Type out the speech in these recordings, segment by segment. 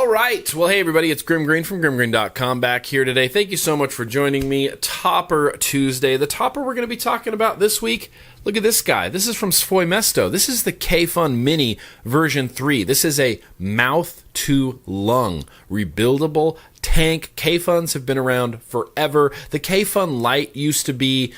All right. Well, hey, everybody. It's Grim Green from grimgreen.com back here today. Thank you so much for joining me. Topper Tuesday. The topper we're going to be talking about this week, look at this guy. This is from Svoimesto. This is the Kayfun Mini version 3. This is a mouth-to-lung rebuildable tank. Kayfuns have been around forever. The Kayfun Lite used to be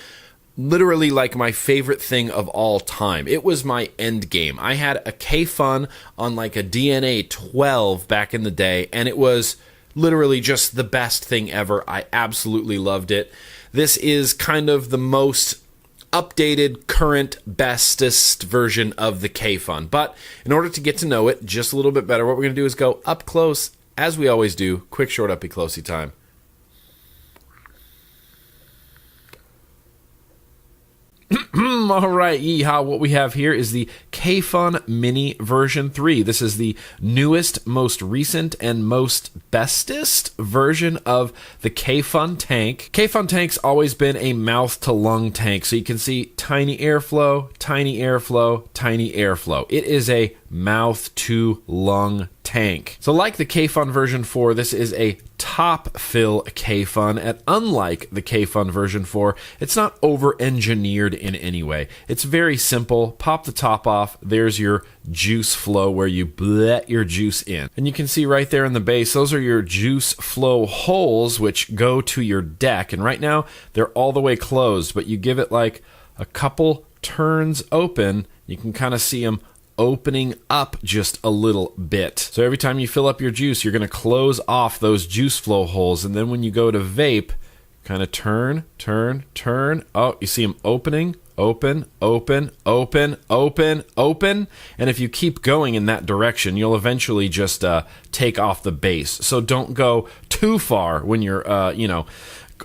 literally like my favorite thing of all time. It was my end game. I had a Kayfun on like a DNA 12 back in the day, and it was literally just the best thing ever. I absolutely loved it. This is kind of the most updated, current, bestest version of the Kayfun. But in order to get to know it just a little bit better, what we're going to do is go up close, as we always do. Quick, short, uppy, closey time. All right, yeehaw. What we have here is the Kayfun Mini version 3. This is the newest, most recent, and most bestest version of the Kayfun tank. Kayfun tank's always been a mouth-to-lung tank, so you can see tiny airflow, tiny airflow, tiny airflow. It is a mouth-to-lung tank. So like the Kayfun version 4, this is a top fill Kayfun, and unlike the Kayfun version 4, it's not over-engineered in any way. It's very simple. Pop the top off. There's your juice flow where you let your juice in. And you can see right there in the base, those are your juice flow holes which go to your deck. And right now, they're all the way closed, but you give it like a couple turns open, you can kind of see them opening up just a little bit. So every time you fill up your juice, you're going to close off those juice flow holes. And then when you go to vape, kind of turn. Oh, you see them opening, open. And if you keep going in that direction, you'll eventually just take off the base. So don't go too far when you're,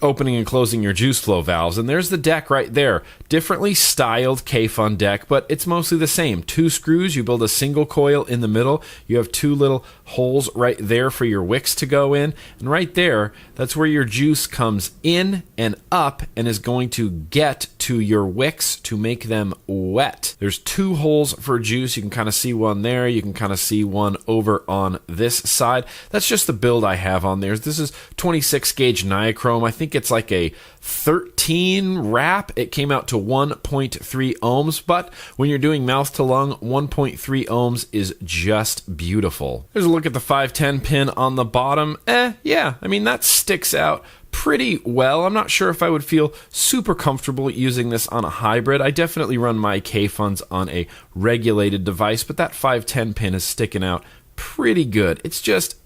opening and closing your juice flow valves. And there's the deck right there. Differently styled Kayfun deck, but it's mostly the same. 2 screws, you build a single coil in the middle. You have 2 little holes right there for your wicks to go in. And right there, that's where your juice comes in and up and is going to get to your wicks to make them wet. There's 2 holes for juice. You can kind of see one there. You can kind of see one over on this side. That's just the build I have on there. This is 26 gauge nichrome. I think it's like a 13 wrap. It came out to 1.3 ohms, but when you're doing mouth to lung, 1.3 ohms is just beautiful. There's a look at the 510 pin on the bottom. Yeah, I mean, that sticks out pretty well. I'm not sure if I would feel super comfortable using this on a hybrid. I definitely run my Kayfuns on a regulated device, but that 510 pin is sticking out pretty good. It's just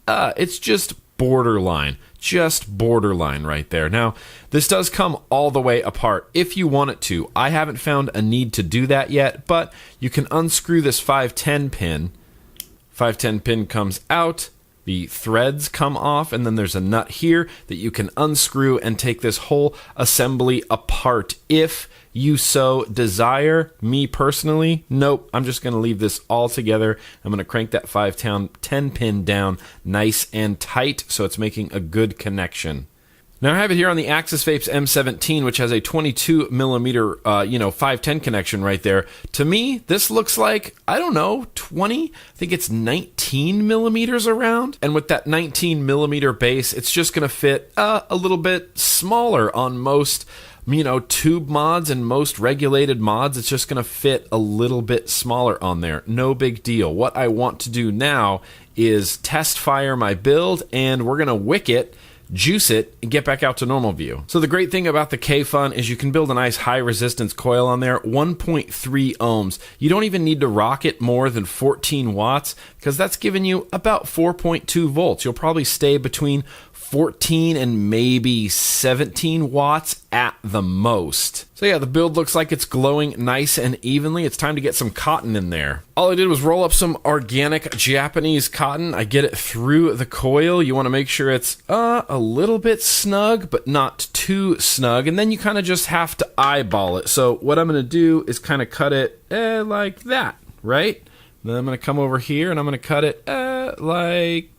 borderline. Just borderline right there. Now, this does come all the way apart if you want it to. I haven't found a need to do that yet, but you can unscrew this 510 pin. 510 pin comes out, the threads come off, and then there's a nut here that you can unscrew and take this whole assembly apart if you so desire. Me personally, nope. I'm just going to leave this all together. I'm going to crank that 510 pin down nice and tight so it's making a good connection. Now I have it here on the Axis Vapes M17, which has a 22 millimeter, 510 connection right there. To me, this looks like, I don't know, 20? I think it's 19 millimeters around. And with that 19 millimeter base, it's just going to fit a little bit smaller on most tube mods and most regulated mods. It's just going to fit a little bit smaller on there. No big deal. What I want to do now is test fire my build, and we're going to wick it, juice it, and get back out to normal view. So the great thing about the Kayfun is you can build a nice high resistance coil on there, 1.3 ohms. You don't even need to rock it more than 14 watts because that's giving you about 4.2 volts. You'll probably stay between 14 and maybe 17 watts at the most. So yeah, the build looks like it's glowing nice and evenly. It's time to get some cotton in there. All I did was roll up some organic Japanese cotton. I get it through the coil. You want to make sure it's a little bit snug, but not too snug. And then you kind of just have to eyeball it. So what I'm going to do is kind of cut it like that, right? Then I'm going to come over here and I'm going to cut it like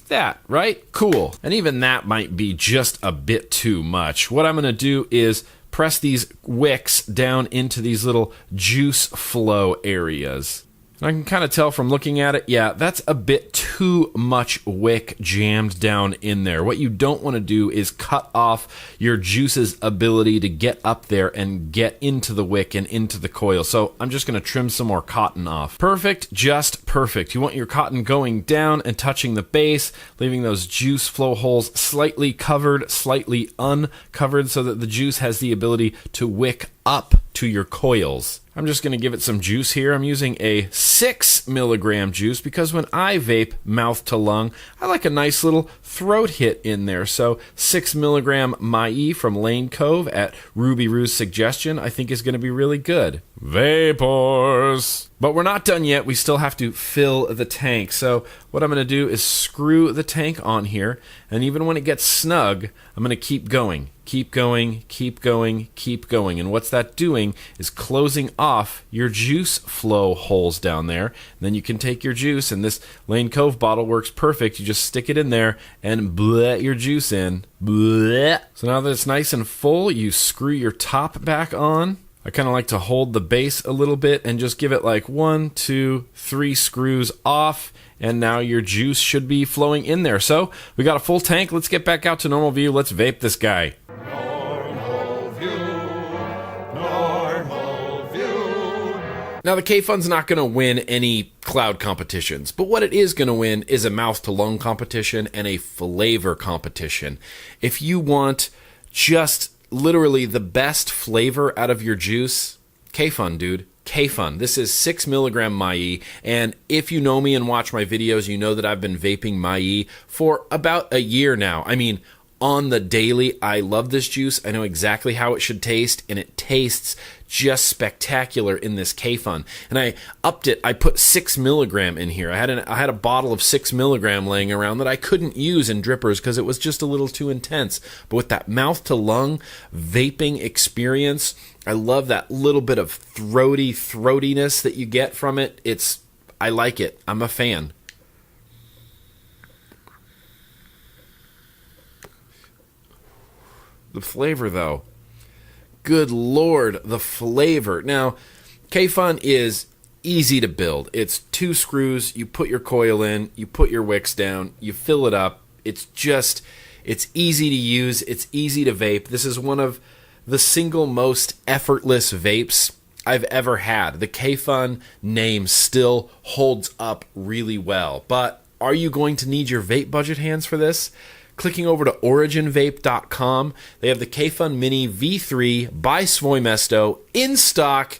that, right? Cool. And even that might be just a bit too much. What I'm going to do is press these wicks down into these little juice flow areas. And I can kind of tell from looking at it, yeah, that's a bit too much wick jammed down in there. What you don't want to do is cut off your juice's ability to get up there and get into the wick and into the coil. So I'm just going to trim some more cotton off. Perfect, just perfect. You want your cotton going down and touching the base, leaving those juice flow holes slightly covered, slightly uncovered, so that the juice has the ability to wick up to your coils. I'm just going to give it some juice here. I'm using a 6 milligram juice because when I vape mouth to lung, I like a nice little throat hit in there. So 6 milligram Mai from Lane Cove at Ruby Roo's suggestion, I think is going to be really good. Vapors! But we're not done yet. We still have to fill the tank. So what I'm going to do is screw the tank on here, and even when it gets snug, I'm going to keep going. Keep going, keep going, keep going. And what's that doing is closing off your juice flow holes down there. And then you can take your juice, and this Lane Cove bottle works perfect. You just stick it in there and bleh your juice in. Bleh. So now that it's nice and full, you screw your top back on. I kind of like to hold the base a little bit and just give it like 1, 2, 3 screws off, and now your juice should be flowing in there. So we got a full tank. Let's get back out to normal view. Let's vape this guy. Normal view, normal view. Now the Kayfun's not going to win any cloud competitions, but what it is going to win is a mouth to lung competition and a flavor competition. If you want just literally the best flavor out of your juice, Kayfun, dude. Kayfun. This is 6 milligram Mai, and if you know me and watch my videos, you know that I've been vaping Mai for about a year now. I mean, on the daily, I love this juice. I know exactly how it should taste, and it tastes just spectacular in this Kayfun. And I upped it. I put 6 milligram in here. I had a bottle of 6 milligram laying around that I couldn't use in drippers because it was just a little too intense. But with that mouth to lung vaping experience, I love that little bit of throatiness that you get from it. I like it. I'm a fan. The flavor, though. Good Lord, the flavor. Now, Kayfun is easy to build. It's 2 screws. You put your coil in. You put your wicks down. You fill it up. It's easy to use. It's easy to vape. This is one of the single most effortless vapes I've ever had. The Kayfun name still holds up really well. But are you going to need your vape budget hands for this? Clicking over to originvape.com, they have the Kayfun Mini V3 by Svoimesto in stock,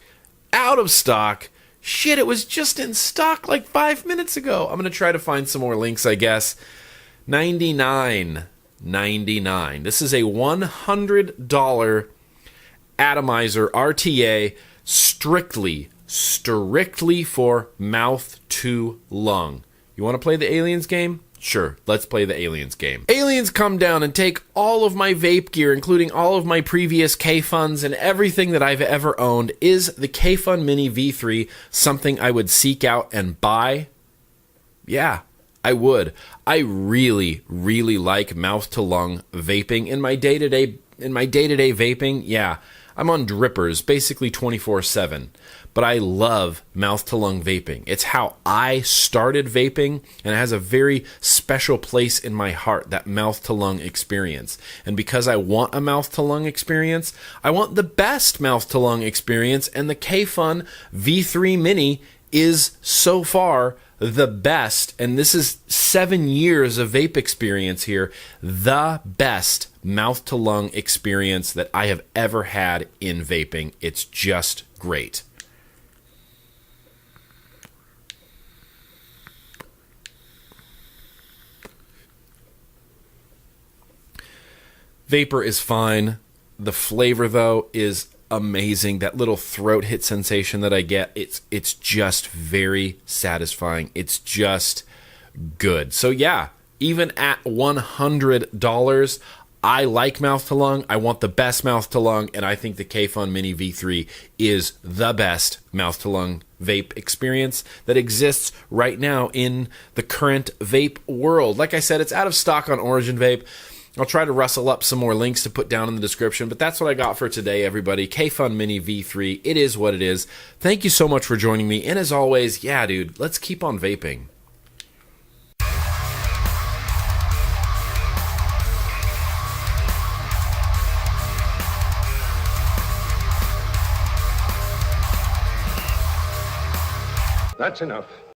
out of stock. Shit, it was just in stock like 5 minutes ago. I'm going to try to find some more links, I guess. $99.99. This is a $100 atomizer RTA strictly for mouth to lung. You want to play the aliens game? Sure, let's play the aliens game. Aliens come down and take all of my vape gear, including all of my previous Kayfuns and everything that I've ever owned. Is the Kayfun Mini V3 something I would seek out and buy? Yeah, I would. I really, really like mouth to lung vaping in my day-to-day vaping. Yeah, I'm on drippers basically 24/7. But I love mouth-to-lung vaping. It's how I started vaping, and it has a very special place in my heart, that mouth-to-lung experience. And because I want a mouth-to-lung experience, I want the best mouth-to-lung experience, and the Kayfun V3 Mini is so far the best, and this is 7 years of vape experience here, the best mouth-to-lung experience that I have ever had in vaping. It's just great. Vapor is fine. The flavor, though, is amazing. That little throat hit sensation that I get, it's just very satisfying. It's just good. So yeah, even at $100, I like mouth to lung. I want the best mouth to lung, and I think the Kayfun Mini V3 is the best mouth to lung vape experience that exists right now in the current vape world. Like I said, it's out of stock on Origin Vape. I'll try to rustle up some more links to put down in the description, but that's what I got for today, everybody. Kayfun Mini V3. It is what it is. Thank you so much for joining me, and as always, yeah, dude, let's keep on vaping. That's enough.